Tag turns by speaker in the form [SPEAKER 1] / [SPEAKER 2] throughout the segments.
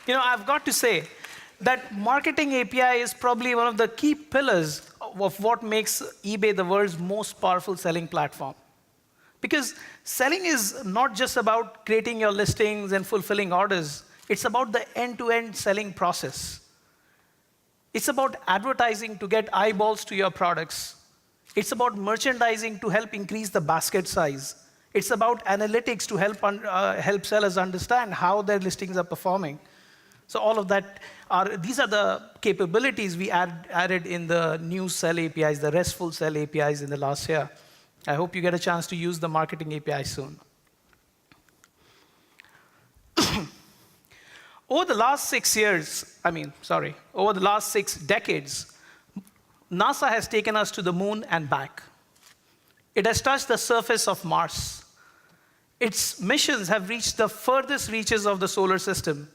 [SPEAKER 1] I've got to say that marketing API is probably one of the key pillars of what makes eBay the world's most powerful selling platform. Because selling is not just about creating your listings and fulfilling orders. It's about the end-to-end selling process. It's about advertising to get eyeballs to your products. It's about merchandising to help increase the basket size. It's about analytics to help sellers understand how their listings are performing. So all of that these are the capabilities we added in the new Sell APIs, the RESTful Sell APIs in the last year. I hope you get a chance to use the marketing API soon. Over the last 6 decades, NASA has taken us to the moon and back. It has touched the surface of Mars. Its missions have reached the furthest reaches of the solar system,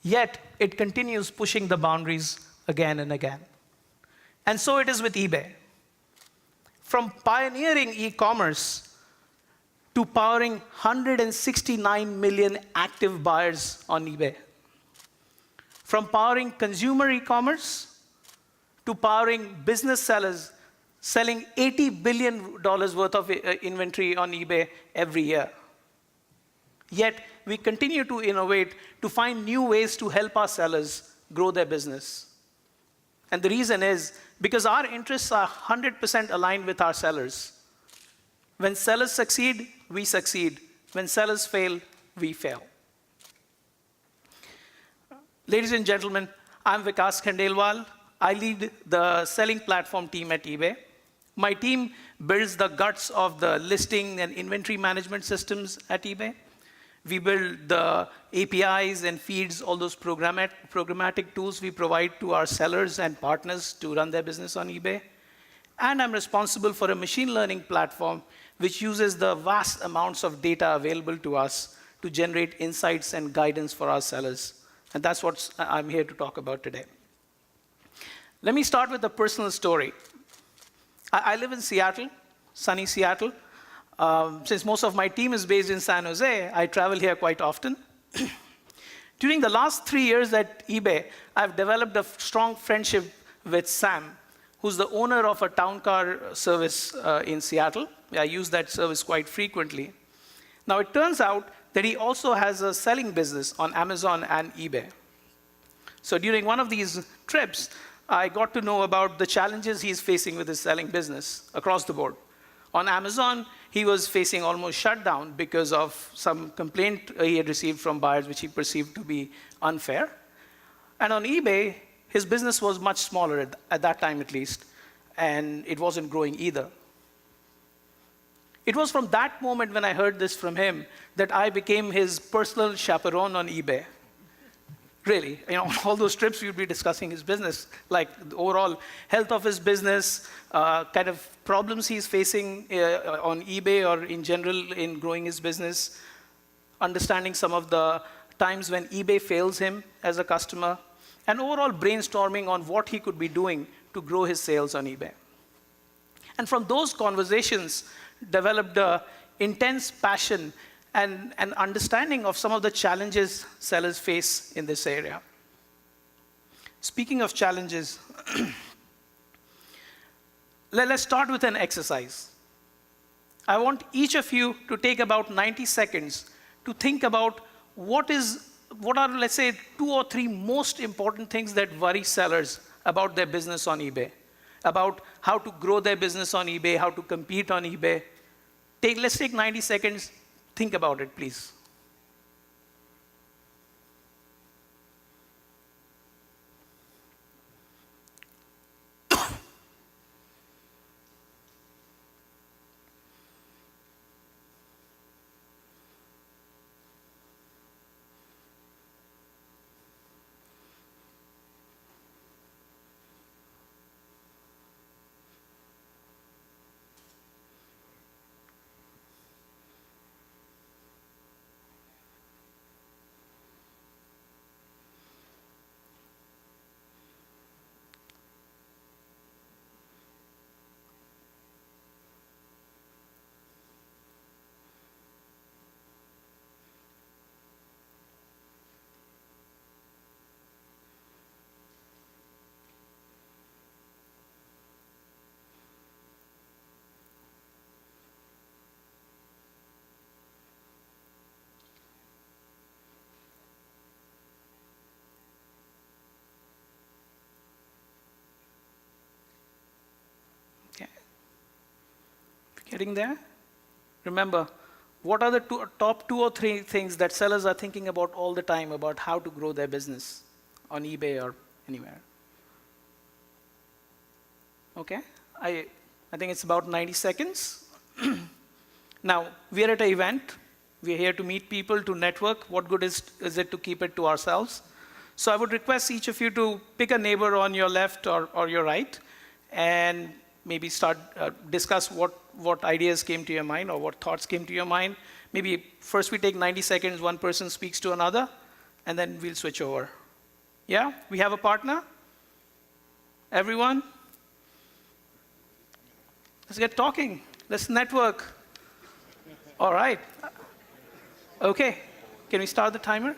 [SPEAKER 1] yet it continues pushing the boundaries again and again. And so it is with eBay. From pioneering e-commerce to powering 169 million active buyers on eBay. From powering consumer e-commerce to powering business sellers selling $80 billion worth of inventory on eBay every year. Yet, we continue to innovate to find new ways to help our sellers grow their business. And the reason is because our interests are 100% aligned with our sellers. When sellers succeed, we succeed. When sellers fail, we fail. Ladies and gentlemen, I'm Vikas Khandelwal. I lead the selling platform team at eBay. My team builds the guts of the listing and inventory management systems at eBay. We build the APIs and feeds, all those programmatic tools we provide to our sellers and partners to run their business on eBay. And I'm responsible for a machine learning platform which uses the vast amounts of data available to us to generate insights and guidance for our sellers. And that's what I'm here to talk about today. Let me start with a personal story. I live in Seattle, sunny Seattle. Since most of my team is based in San Jose, I travel here quite often. During the last 3 years at eBay, I've developed a strong friendship with Sam, who's the owner of a town car service in Seattle. I use that service quite frequently. Now, it turns out that he also has a selling business on Amazon and eBay. So during one of these trips, I got to know about the challenges he's facing with his selling business across the board. On Amazon, he was facing almost shutdown because of some complaint he had received from buyers, which he perceived to be unfair. And on eBay, his business was much smaller at that time at least, and it wasn't growing either. It was from that moment when I heard this from him that I became his personal chaperone on eBay. Really, all those trips we'd be discussing his business, like the overall health of his business, kind of problems he's facing on eBay or in general in growing his business, understanding some of the times when eBay fails him as a customer, and overall brainstorming on what he could be doing to grow his sales on eBay. And from those conversations, developed an intense passion and an understanding of some of the challenges sellers face in this area. Speaking of challenges, let's start with an exercise. I want each of you to take about 90 seconds to think about what are, let's say, 2 or 3 most important things that worry sellers about their business on eBay, about how to grow their business on eBay, how to compete on eBay. Let's take 90 seconds. Think about it, please. Getting there? Remember, what are the top 2 or 3 things that sellers are thinking about all the time about how to grow their business on eBay or anywhere? Okay, I think it's about 90 seconds. Now, we are at an event. We are here to meet people, to network. What good is it to keep it to ourselves? So I would request each of you to pick a neighbor on your left or your right, and maybe start discuss what ideas came to your mind or what thoughts came to your mind. Maybe first we take 90 seconds, one person speaks to another, and then we'll switch over. Yeah, we have a partner? Everyone? Let's get talking. Let's network. All right. Okay, can we start the timer?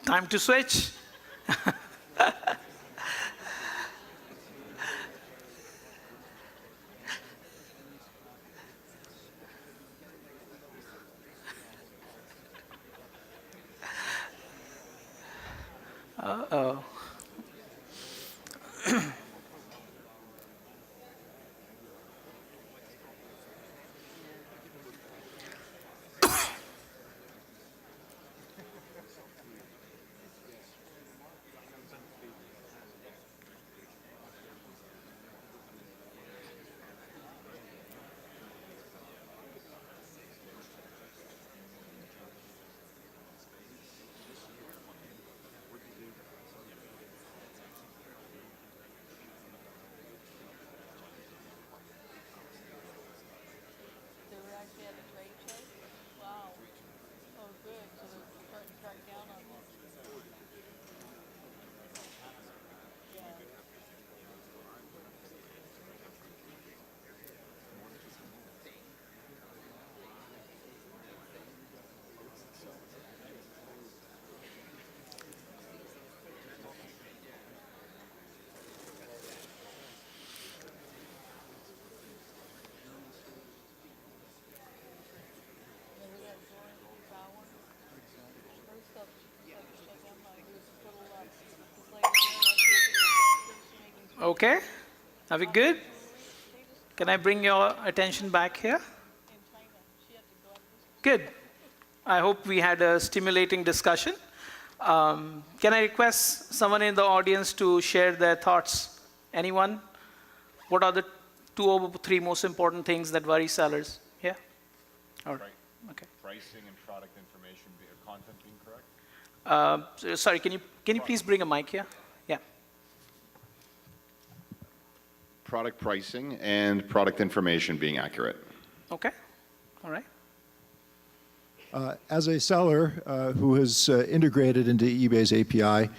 [SPEAKER 1] Time to switch. Uh-oh. Okay, are we good? Can I bring your attention back here? Good. I hope we had a stimulating discussion. Can I request someone in the audience to share their thoughts? Anyone? What are the 2 or 3 most important things that worry sellers? Yeah? All right. Okay.
[SPEAKER 2] Pricing and product information, content being correct?
[SPEAKER 1] Sorry, can you please bring a mic here? Yeah.
[SPEAKER 2] Product pricing and product information being accurate.
[SPEAKER 1] Okay. All right.
[SPEAKER 3] As a seller who has integrated into eBay's API,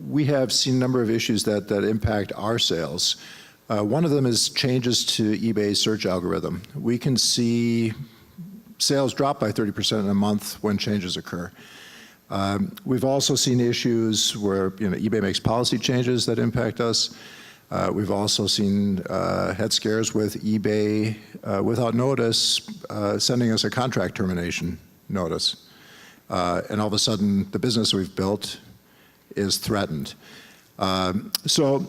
[SPEAKER 3] we have seen a number of issues that impact our sales. One of them is changes to eBay's search algorithm. We can see sales drop by 30% in a month when changes occur. We've also seen issues where eBay makes policy changes that impact us. We've also seen head scares with eBay without notice sending us a contract termination notice. And all of a sudden, the business we've built is threatened. So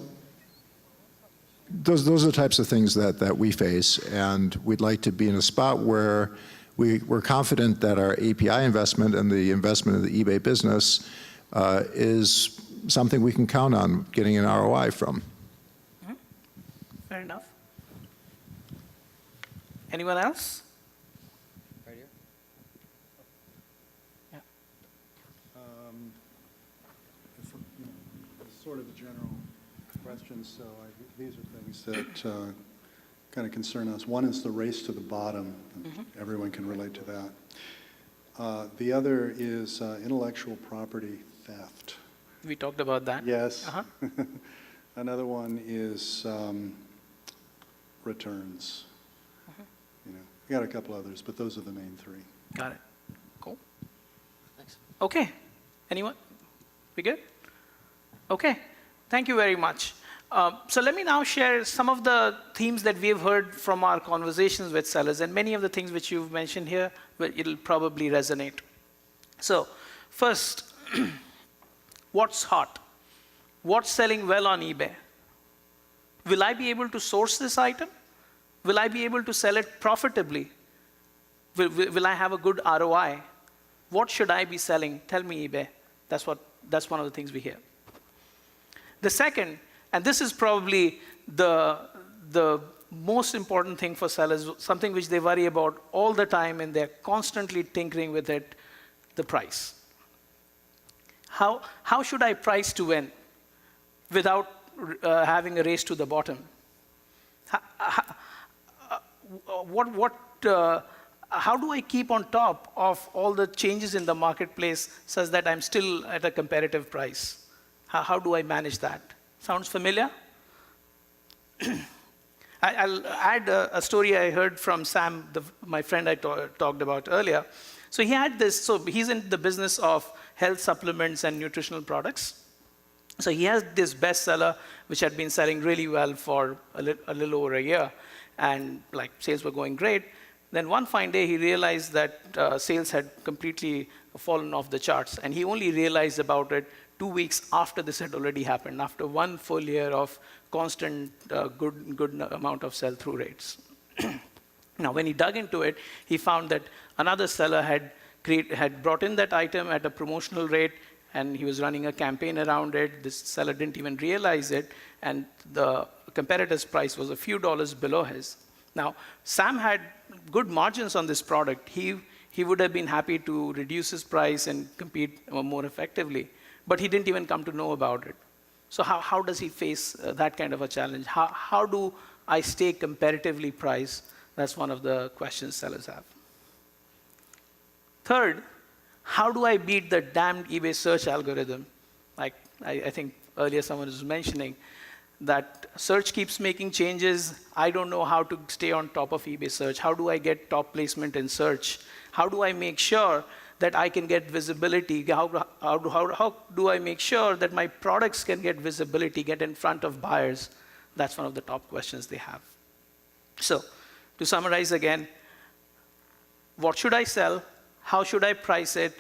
[SPEAKER 3] those are the types of things that we face, and we'd like to be in a spot where we're confident that our API investment and the investment in the eBay business is something we can count on getting an ROI from.
[SPEAKER 1] Fair enough. Anyone else?
[SPEAKER 4] Right here.
[SPEAKER 1] Yeah.
[SPEAKER 5] It's sort of a general question, so these are things that kind of concern us. One is the race to the bottom, and everyone can relate to that. The other is intellectual property theft.
[SPEAKER 1] We talked about that.
[SPEAKER 5] Yes. Another one is returns. We got a couple others, but those are the main three.
[SPEAKER 1] Got it. Cool.
[SPEAKER 4] Thanks.
[SPEAKER 1] Okay. Anyone? We good? Okay. Thank you very much. So let me now share some of the themes that we've heard from our conversations with sellers, and many of the things which you've mentioned here, it'll probably resonate. So first, what's hot? What's selling well on eBay? Will I be able to source this item? Will I be able to sell it profitably? Will I have a good ROI? What should I be selling? Tell me, eBay. That's one of the things we hear. The second, and this is probably the most important thing for sellers, something which they worry about all the time, and they're constantly tinkering with it, the price. How should I price to win without having a race to the bottom? How do I keep on top of all the changes in the marketplace such that I'm still at a competitive price? How do I manage that? Sounds familiar? I'll add a story I heard from Sam, my friend I talked about earlier. So he had this, so he's in the business of health supplements and nutritional products. So he has this bestseller, which had been selling really well for a little over a year, and like sales were going great. Then one fine day, he realized that sales had completely fallen off the charts, and he only realized about it 2 weeks after this had already happened, after 1 full year of constant good amount of sell-through rates. Now, when he dug into it, he found that another seller had brought in that item at a promotional rate, and he was running a campaign around it. This seller didn't even realize it, and the competitor's price was a few dollars below his. Now, Sam had good margins on this product. He would have been happy to reduce his price and compete more effectively, but he didn't even come to know about it. So how does he face that kind of a challenge? How do I stay competitively priced? That's one of the questions sellers have. Third, how do I beat the damned eBay search algorithm? Like I think earlier someone was mentioning that search keeps making changes. I don't know how to stay on top of eBay search. How do I get top placement in search? How do I make sure that I can get visibility? How do I make sure that my products can get visibility, get in front of buyers? That's one of the top questions they have. So to summarize again, what should I sell? How should I price it?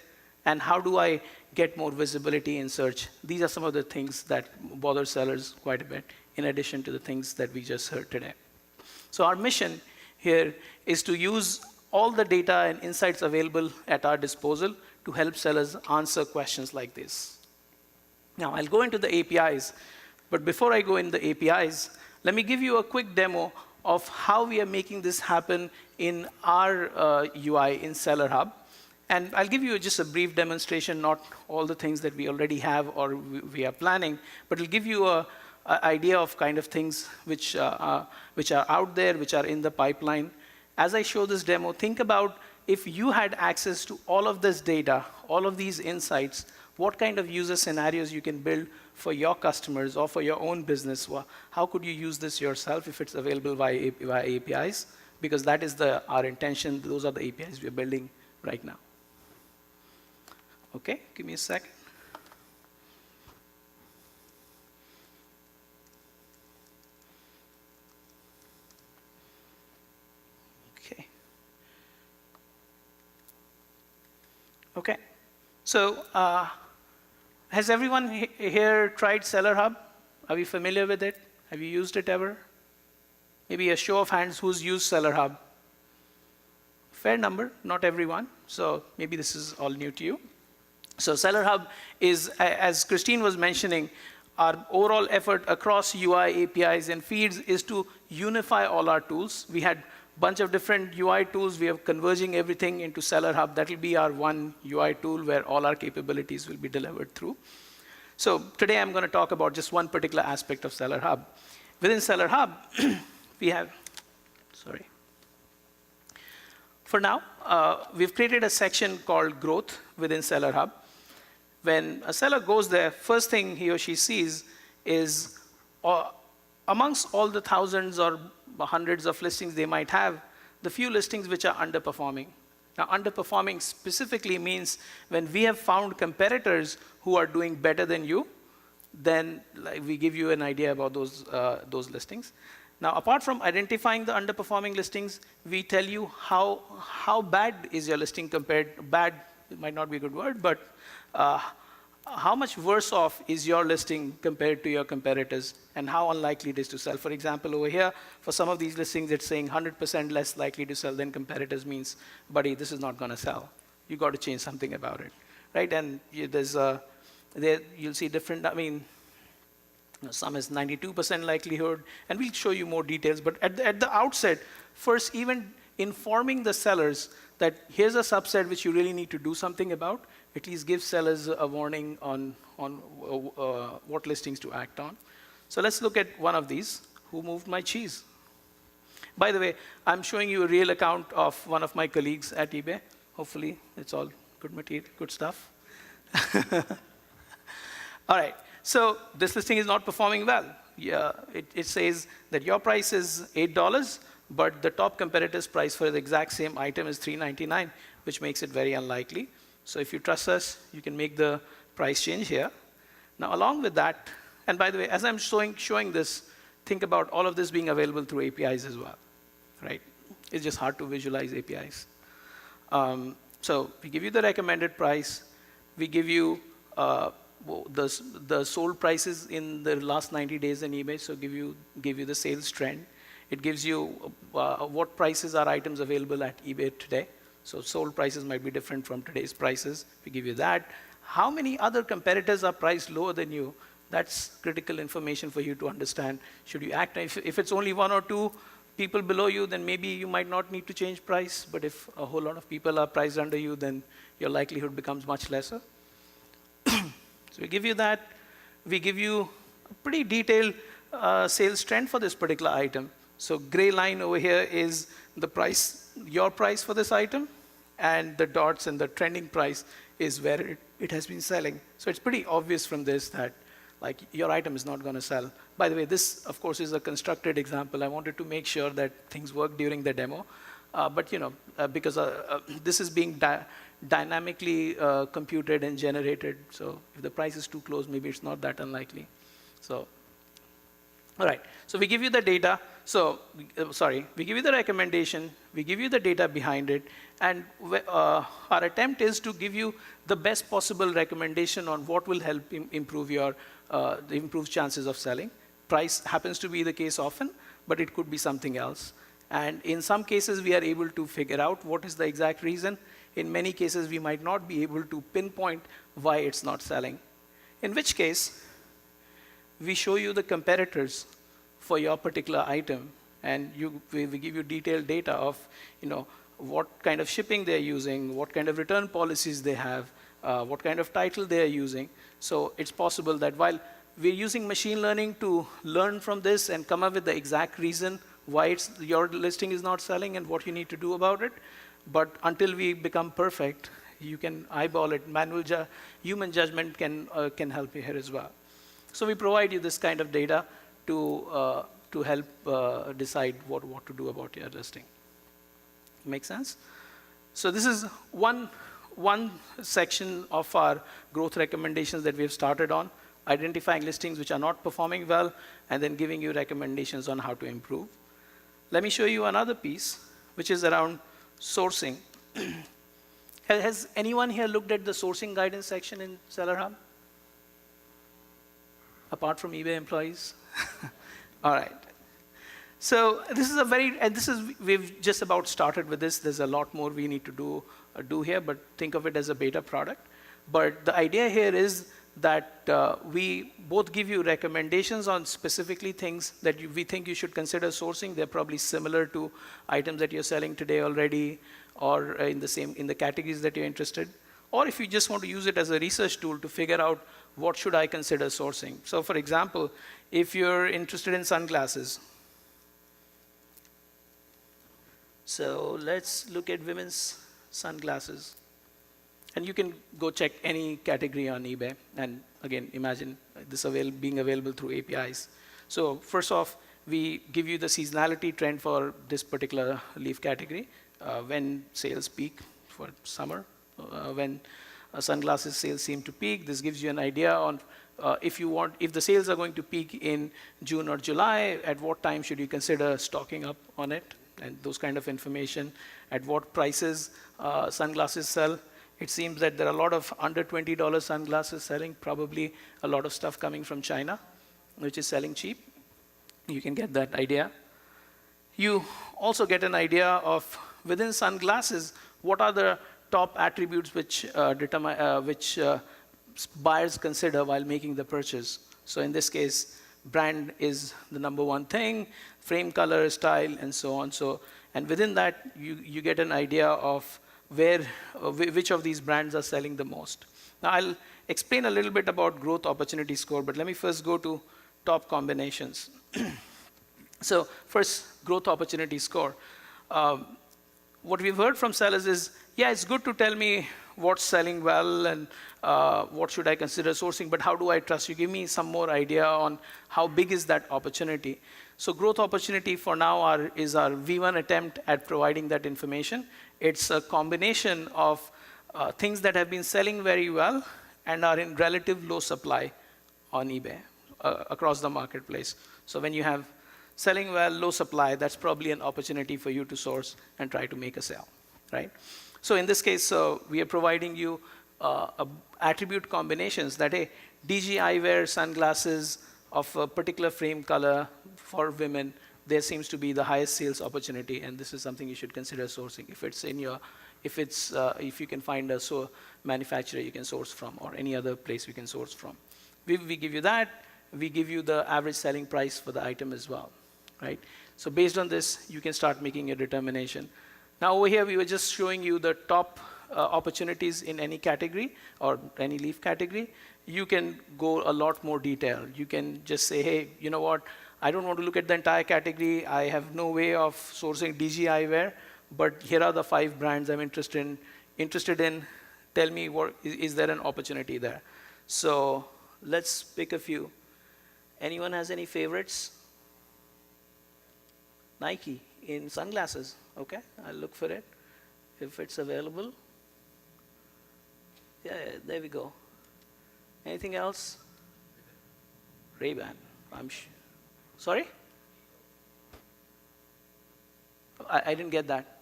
[SPEAKER 1] And how do I get more visibility in search? These are some of the things that bother sellers quite a bit, in addition to the things that we just heard today. So our mission here is to use all the data and insights available at our disposal to help sellers answer questions like this. Now, I'll go into the APIs, but before I go in the APIs, let me give you a quick demo of how we are making this happen in our UI in SellerHub. And I'll give you just a brief demonstration, not all the things that we already have or we are planning, but it'll give you an idea of kind of things which are out there, which are in the pipeline. As I show this demo, think about if you had access to all of this data, all of these insights, what kind of user scenarios you can build for your customers or for your own business. How could you use this yourself if it's available via APIs? Because that is our intention. Those are the APIs we're building right now. Okay, give me a second. Okay. So has everyone here tried SellerHub? Are you familiar with it? Have you used it ever? Maybe a show of hands who's used SellerHub. Fair number, not everyone. So maybe this is all new to you. So SellerHub is, as Christine was mentioning, our overall effort across UI, APIs, and feeds is to unify all our tools. We had a bunch of different UI tools. We are converging everything into SellerHub. That will be our one UI tool where all our capabilities will be delivered through. So today I'm going to talk about just one particular aspect of SellerHub. Within SellerHub, we have, sorry. For now, we've created a section called Growth within SellerHub. When a seller goes there, first thing he or she sees is amongst all the thousands or hundreds of listings they might have, the few listings which are underperforming. Now, underperforming specifically means when we have found competitors who are doing better than you, then we give you an idea about those listings. Now, apart from identifying the underperforming listings, we tell you how bad is your listing compared. Bad, it might not be a good word, but how much worse off is your listing compared to your competitors, and how unlikely it is to sell. For example, over here, for some of these listings, it's saying 100% less likely to sell than competitors means, buddy, this is not going to sell. You got to change something about it, right? And you'll see different, I mean, some is 92% likelihood, and we'll show you more details. But at the outset, first, even informing the sellers that here's a subset which you really need to do something about, at least give sellers a warning on what listings to act on. So let's look at one of these. Who moved my cheese? By the way, I'm showing you a real account of one of my colleagues at eBay. Hopefully, it's all good material, good stuff. All right. So this listing is not performing well. Yeah, it says that your price is $8, but the top competitor's price for the exact same item is $3.99, which makes it very unlikely. So if you trust us, you can make the price change here. Now, along with that, and by the way, as I'm showing this, think about all of this being available through APIs as well, right? It's just hard to visualize APIs. So we give you the recommended price. We give you the sold prices in the last 90 days in eBay, so give you the sales trend. It gives you what prices are items available at eBay today. So sold prices might be different from today's prices. We give you that. How many other competitors are priced lower than you? That's critical information for you to understand. Should you act? If it's only one or two people below you, then maybe you might not need to change price. But if a whole lot of people are priced under you, then your likelihood becomes much lesser. So we give you that. We give you a pretty detailed sales trend for this particular item. So gray line over here is the price, your price for this item, and the dots and the trending price is where it has been selling. So it's pretty obvious from this that like your item is not going to sell. By the way, this of course is a constructed example. I wanted to make sure that things work during the demo, but because this is being dynamically computed and generated. So if the price is too close, maybe it's not that unlikely. So, all right. So we give you the data. So, we give you the recommendation. We give you the data behind it. And our attempt is to give you the best possible recommendation on what will help improve your improve chances of selling. Price happens to be the case often, but it could be something else. And in some cases, we are able to figure out what is the exact reason. In many cases, we might not be able to pinpoint why it's not selling. In which case, we show you the competitors for your particular item, and we give you detailed data of what kind of shipping they're using, what kind of return policies they have, what kind of title they're using. So it's possible that while we're using machine learning to learn from this and come up with the exact reason why your listing is not selling and what you need to do about it, but until we become perfect, you can eyeball it. Human judgment can help you here as well. So we provide you this kind of data to help decide what to do about your listing. Make sense? So this is one section of our growth recommendations that we have started on, identifying listings which are not performing well, and then giving you recommendations on how to improve. Let me show you another piece, which is around sourcing. Has anyone here looked at the sourcing guidance section in SellerHub? Apart from eBay employees? All right. So this is we've just about started with this. There's a lot more we need to do here, but think of it as a beta product. But the idea here is that we both give you recommendations on specifically things that we think you should consider sourcing. They're probably similar to items that you're selling today already, or in the categories that you're interested. Or if you just want to use it as a research tool to figure out what should I consider sourcing. So for example, if you're interested in sunglasses, so let's look at women's sunglasses. And you can go check any category on eBay. And again, imagine this being available through APIs. So first off, we give you the seasonality trend for this particular leaf category, when sales peak for summer, when sunglasses sales seem to peak. This gives you an idea on if the sales are going to peak in June or July, at what time should you consider stocking up on it, and those kind of information. At what prices sunglasses sell. It seems that there are a lot of under $20 sunglasses selling, probably a lot of stuff coming from China, which is selling cheap. You can get that idea. You also get an idea of, within sunglasses, what are the top attributes which buyers consider while making the purchase. So in this case, brand is the number one thing, frame color, style, and so on. And within that, you get an idea of which of these brands are selling the most. Now, I'll explain a little bit about growth opportunity score, but let me first go to top combinations. So first, growth opportunity score. What we've heard from sellers is, yeah, it's good to tell me what's selling well and what should I consider sourcing, but how do I trust you? Give me some more idea on how big is that opportunity. So growth opportunity for now is our V1 attempt at providing that information. It's a combination of things that have been selling very well and are in relative low supply on eBay across the marketplace. So when you have selling well, low supply, that's probably an opportunity for you to source and try to make a sale, right? So in this case, we are providing you attribute combinations that, hey, DG eyewear sunglasses of a particular frame color for women, there seems to be the highest sales opportunity, and this is something you should consider sourcing if you can find a manufacturer you can source from, or any other place we can source from. We give you that. We give you the average selling price for the item as well, right? So based on this, you can start making a determination. Now over here, we were just showing you the top opportunities in any category or any leaf category. You can go a lot more detailed. You can just say, hey, you know what? I don't want to look at the entire category. I have no way of sourcing DG eyewear, but here are the 5 brands I'm interested in. Tell me, is there an opportunity there? So let's pick a few. Anyone has any favorites? Nike in sunglasses. Okay, I'll look for it if it's available. Yeah, there we go. Anything else? Ray-Ban. Sorry? I didn't get that.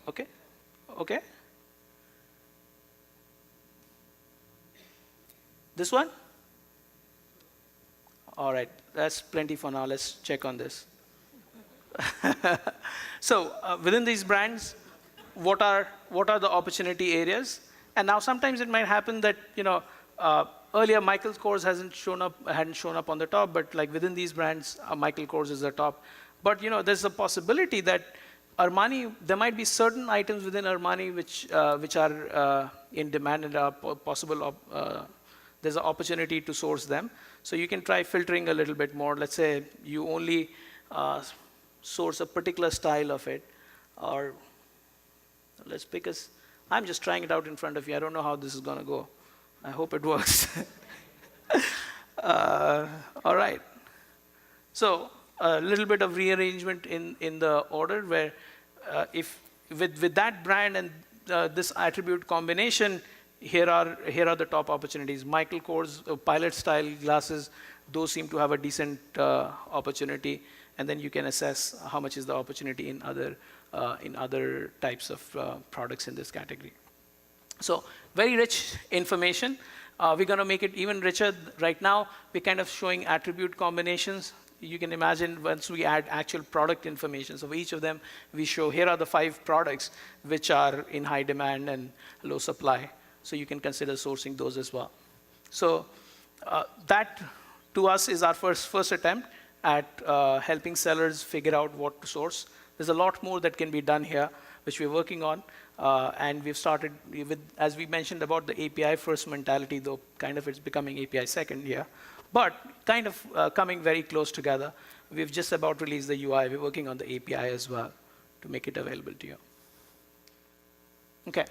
[SPEAKER 1] Okay. Okay. This one? All right, that's plenty for now. Let's check on this. So within these brands, what are the opportunity areas? And now sometimes it might happen that earlier Michael Kors hadn't shown up on the top, but like within these brands, Michael Kors is the top. But there's a possibility that Armani, there might be certain items within Armani which are in demand and are possible. There's an opportunity to source them. So you can try filtering a little bit more. Let's say you only source a particular style of it, or let's pick I'm just trying it out in front of you. I don't know how this is going to go. I hope it works. All right. So a little bit of rearrangement in the order where if with that brand and this attribute combination, here are the top opportunities. Michael Kors pilot style glasses, those seem to have a decent opportunity. and then you can assess how much is the opportunity in other types of products in this category. So very rich information. We're going to make it even richer. Right now, we're kind of showing attribute combinations. You can imagine once we add actual product information. So for each of them, we show here are the 5 products which are in high demand and low supply. So you can consider sourcing those as well. So that, to us, is our first attempt at helping sellers figure out what to source. There's a lot more that can be done here, which we're working on. And we've started with, as we mentioned about the API first mentality, though kind of it's becoming API second here, but kind of coming very close together. We've just about released the UI. We're working on the API as well to make it available to you. Okay.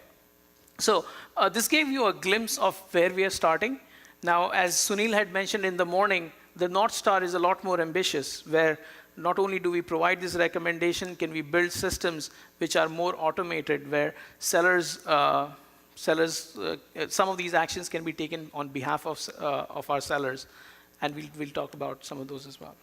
[SPEAKER 1] So this gave you a glimpse of where we are starting. Now, as Sunil had mentioned in the morning, the North Star is a lot more ambitious, where not only do we provide this recommendation, can we build systems which are more automated, where sellers, some of these actions can be taken on behalf of our sellers, and we'll talk about some of those as well.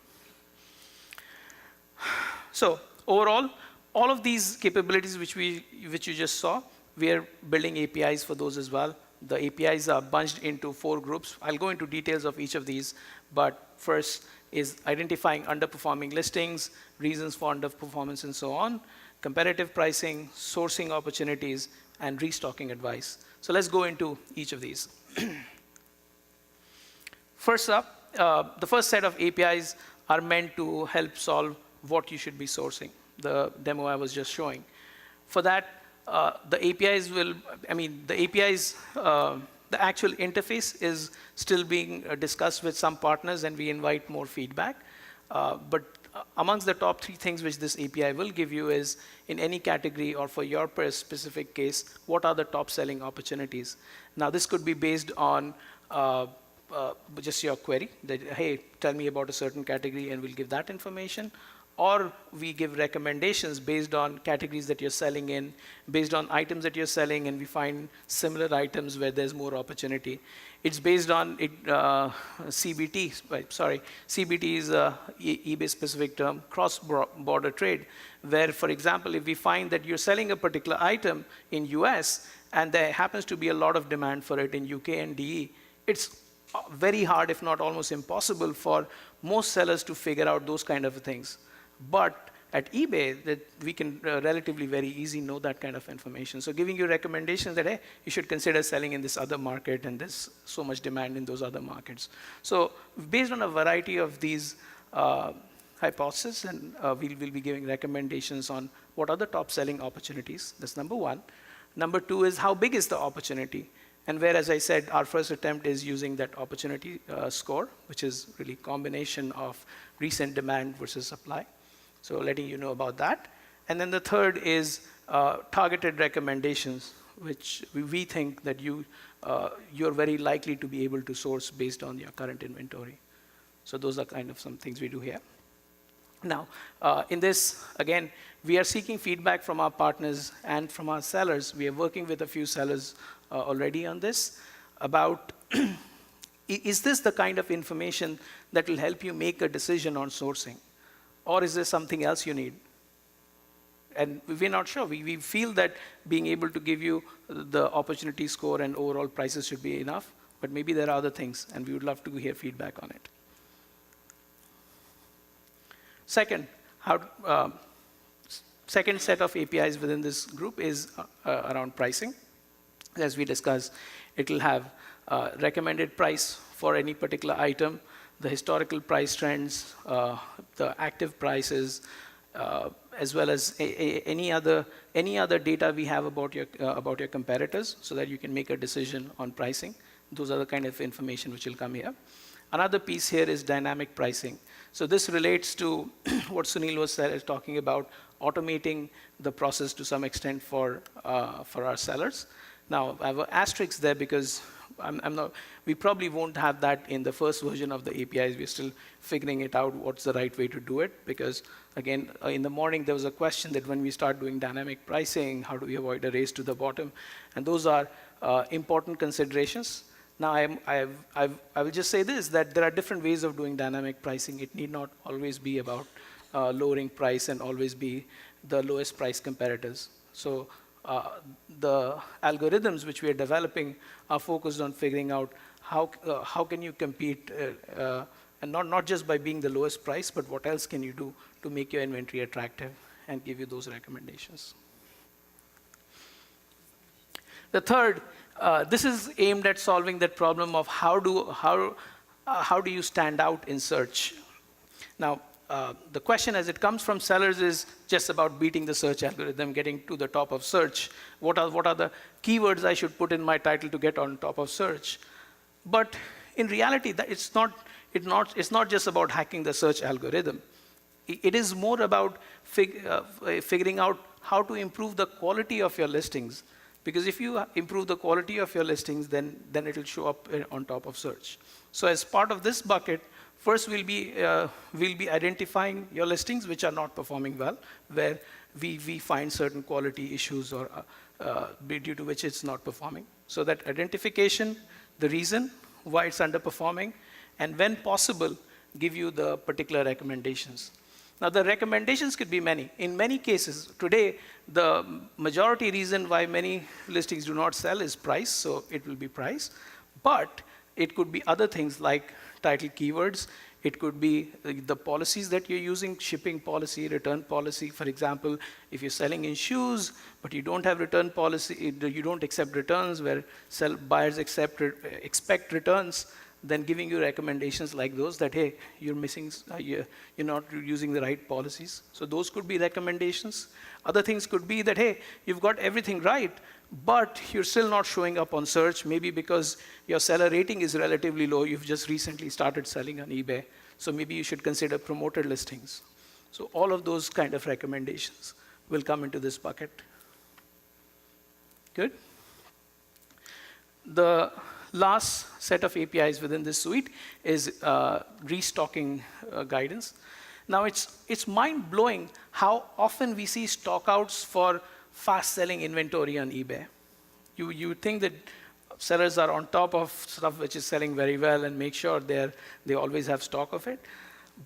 [SPEAKER 1] So overall, all of these capabilities which you just saw, we are building APIs for those as well. The APIs are bunched into 4 groups. I'll go into details of each of these, but first is identifying underperforming listings, reasons for underperformance, and so on, competitive pricing, sourcing opportunities, and restocking advice. So let's go into each of these. First up, the first set of APIs are meant to help solve what you should be sourcing, the demo I was just showing. For that, the APIs will, the actual interface is still being discussed with some partners, and we invite more feedback. But amongst the top 3 things which this API will give you is, in any category or for your specific case, what are the top selling opportunities? Now, this could be based on just your query, that, hey, tell me about a certain category, and we'll give that information. Or we give recommendations based on categories that you're selling in, based on items that you're selling, and we find similar items where there's more opportunity. It's based on CBT, right, sorry. CBT is a eBay-specific term, cross-border trade, where, for example, if we find that you're selling a particular item in US, and there happens to be a lot of demand for it in UK and DE, it's very hard, if not almost impossible, for most sellers to figure out those kind of things. But at eBay, that we can relatively very easy know that kind of information. So giving you recommendations that, hey, you should consider selling in this other market, and there's so much demand in those other markets. So based on a variety of these hypotheses, and we'll be giving recommendations on what are the top selling opportunities. That's number 1. Number 2 is, how big is the opportunity? And where, as I said, our first attempt is using that opportunity score, which is really a combination of recent demand versus supply. So letting you know about that. And then the third is targeted recommendations, which we think that you're very likely to be able to source based on your current inventory. So those are kind of some things we do here. Now, in this, again, we are seeking feedback from our partners and from our sellers. We are working with a few sellers already on this about, is this the kind of information that will help you make a decision on sourcing? Or is there something else you need? And we're not sure. We feel that being able to give you the opportunity score and overall prices should be enough, but maybe there are other things, and we would love to hear feedback on it. Second, second set of APIs within this group is around pricing. As we discussed, it will have recommended price for any particular item, the historical price trends, the active prices, as well as any other data we have about your competitors, so that you can make a decision on pricing. Those are the kind of information which will come here. Another piece here is dynamic pricing. So this relates to what Sunil was talking about, automating the process to some extent for our sellers. Now, I have an asterisk there because we probably won't have that in the first version of the APIs. We're still figuring it out, what's the right way to do it. Because, again, in the morning, there was a question that when we start doing dynamic pricing, how do we avoid a race to the bottom? And those are important considerations. Now, I will just say this, that there are different ways of doing dynamic pricing. It need not always be about lowering price and always be the lowest price competitors. So the algorithms which we are developing are focused on figuring out how can you compete, and not just by being the lowest price, but what else can you do to make your inventory attractive and give you those recommendations. The third, this is aimed at solving that problem of how do you stand out in search. Now, the question as it comes from sellers is just about beating the search algorithm, getting to the top of search. What are the keywords I should put in my title to get on top of search? But in reality, it's not just about hacking the search algorithm. It is more about figuring out how to improve the quality of your listings. Because if you improve the quality of your listings, then it will show up on top of search. So as part of this bucket, first we'll be identifying your listings which are not performing well, where we find certain quality issues or due to which it's not performing. So that identification, the reason why it's underperforming, and when possible, give you the particular recommendations. Now, the recommendations could be many. In many cases, today, the majority reason why many listings do not sell is price, so it will be price. But it could be other things like title keywords. It could be the policies that you're using, shipping policy, return policy. For example, if you're selling in shoes, but you don't have return policy, you don't accept returns, where buyers expect returns, then giving you recommendations like those that, hey, you're missing, you're not using the right policies. So those could be recommendations. Other things could be that, hey, you've got everything right, but you're still not showing up on search, maybe because your seller rating is relatively low. You've just recently started selling on eBay. So maybe you should consider promoted listings. So all of those kind of recommendations will come into this bucket. Good? The last set of APIs within this suite is restocking guidance. Now, it's mind-blowing how often we see stockouts for fast-selling inventory on eBay. You think that sellers are on top of stuff which is selling very well and make sure they always have stock of it.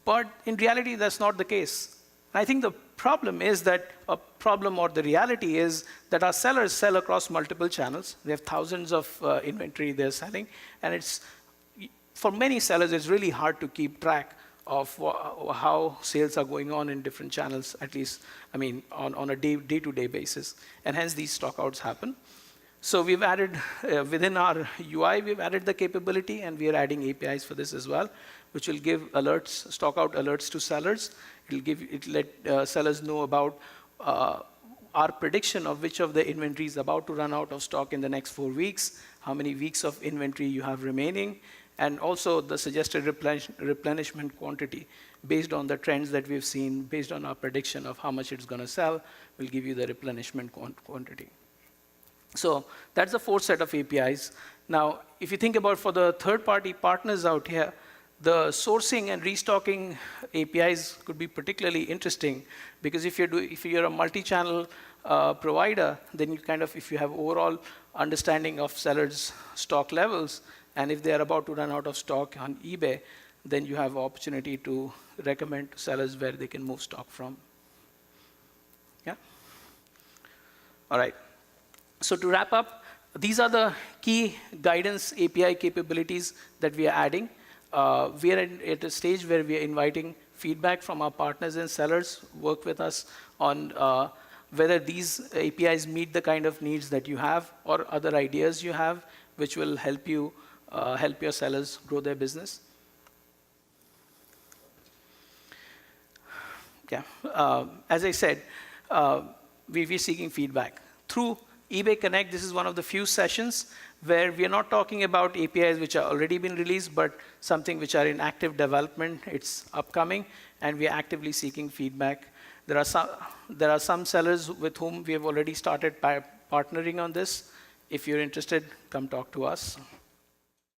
[SPEAKER 1] But in reality, that's not the case. I think the problem is that, the reality is that our sellers sell across multiple channels. They have thousands of inventory they're selling. And for many sellers, it's really hard to keep track of how sales are going on in different channels, at least, on a day-to-day basis. And hence, these stockouts happen. So we've added, within our UI, we've added the capability, and we are adding APIs for this as well, which will give alerts, stockout alerts to sellers. It'll let sellers know about our prediction of which of the inventory is about to run out of stock in the next 4 weeks, how many weeks of inventory you have remaining, and also the suggested replenishment quantity based on the trends that we've seen, based on our prediction of how much it's going to sell, will give you the replenishment quantity. So that's the fourth set of APIs. Now, if you think about for the third-party partners out here, the sourcing and restocking APIs could be particularly interesting, because if you're a multi-channel provider, then if you have overall understanding of sellers' stock levels, and if they're about to run out of stock on eBay, then you have opportunity to recommend to sellers where they can move stock from. Yeah? All right. So to wrap up, these are the key guidance API capabilities that we are adding. We are at a stage where we are inviting feedback from our partners and sellers, work with us on whether these APIs meet the kind of needs that you have or other ideas you have, which will help you help your sellers grow their business. Yeah. As I said, we're seeking feedback. Through eBay Connect, this is one of the few sessions where we are not talking about APIs which are already been released, but something which are in active development. It's upcoming, and we are actively seeking feedback. There are some sellers with whom we have already started partnering on this. If you're interested, come talk to us.